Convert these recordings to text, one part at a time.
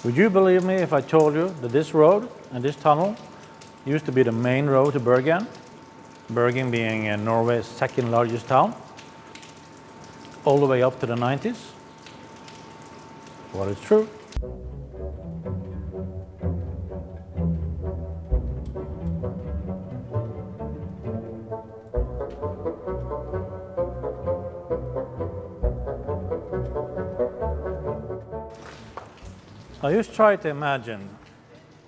Would you believe me if I told you that this road and this tunnel used to be the main road to Bergen? Bergen being Norway's second largest town, all the way up to the 90s. Well, it's true. Now just try to imagine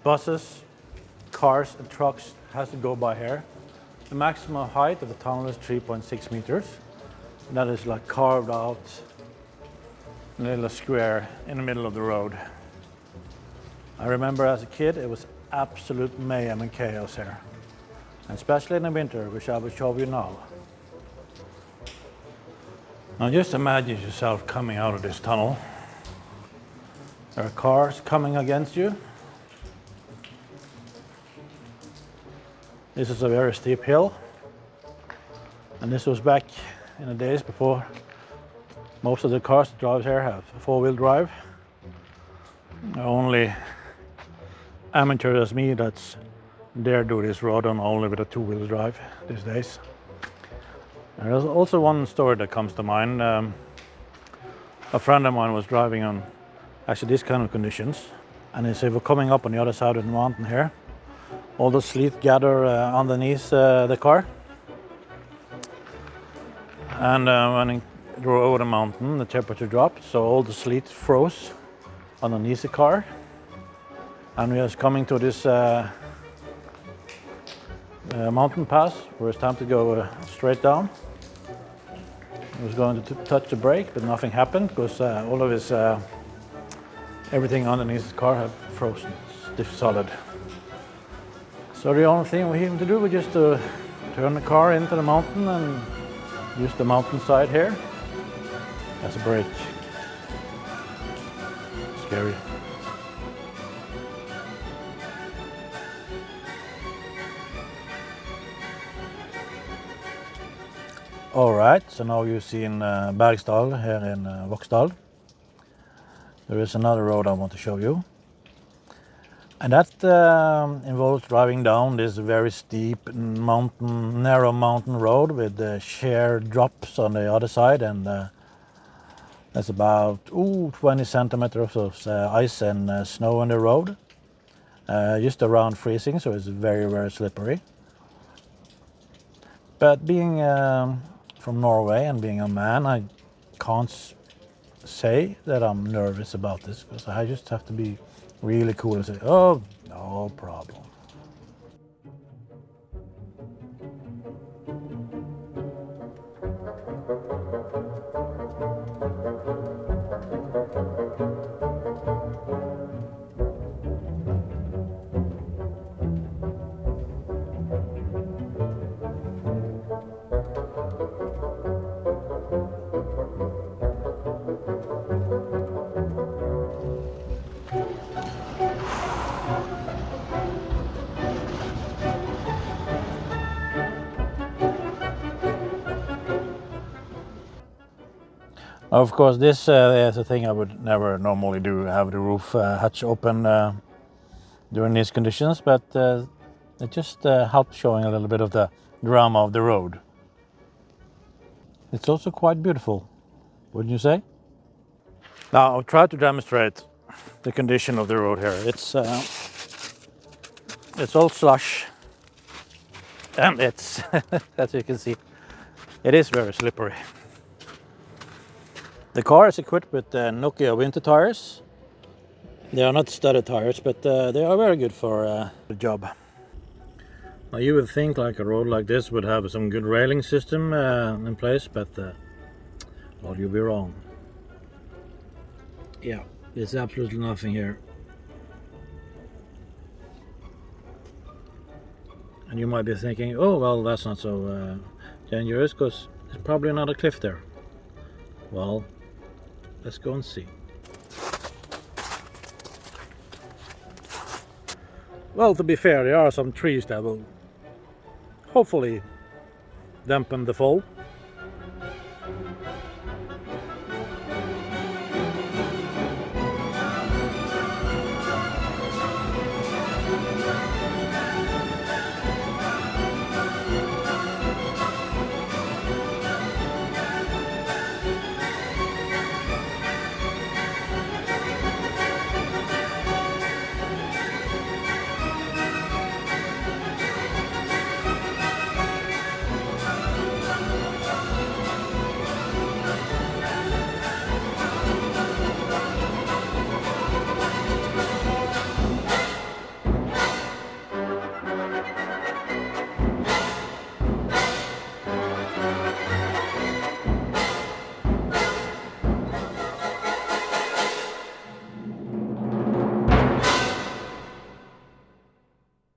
buses, cars and trucks has to go by here. The maximum height of the tunnel is 3.6 meters. And that is like carved out in a little square in the middle of the road. I remember as a kid it was absolute mayhem and chaos here. And especially in the winter, which I will show you now. Now just imagine yourself coming out of this tunnel. There are cars coming against you. This is a very steep hill. And this was back in the days before most of the cars that drive here have four-wheel drive. Only amateur as me that's dare do this road on only with a two-wheel drive these days. There's also one story that comes to mind. A friend of mine was driving on actually these kind of conditions, and as they were coming up on the other side of the mountain here, all the sleet gather underneath the car, and when it drove over the mountain the temperature dropped, so all the sleet froze underneath the car, and we was coming to this mountain pass where it's time to go straight down. He was going to touch the brake, but nothing happened because all of his everything underneath the car had frozen stiff solid. So the only thing we had to do was just to turn the car into the mountain and use the mountainside here as a brake. Scary. Alright, so now you see in Bergen here in Vågsdal. There is another road I want to show you. And that involves driving down this very steep mountain, narrow mountain road with sheer drops on the other side, and that's about 20 centimeters of ice and snow on the road. Just around freezing, so it's very, very slippery. But being from Norway and being a man, I can't say that I'm nervous about this, because I just have to be really cool and say, oh, no problem. Of course, this is a thing I would never normally do, have the roof hatch open during these conditions, but it just helps showing a little bit of the drama of the road. It's also quite beautiful, wouldn't you say? Now, I'll try to demonstrate the condition of the road here. It's all slush, and it's, as you can see, it is very slippery. The car is equipped with Nokia winter tires. They are not studded tires, but they are very good for the job. Now you would think like a road like this would have some good railing system in place, but well, you'll be wrong. Yeah, there's absolutely nothing here. And you might be thinking, oh well, that's not so dangerous, because there's probably another cliff there. Well, let's go and see. Well, to be fair, there are some trees that will hopefully dampen the fall.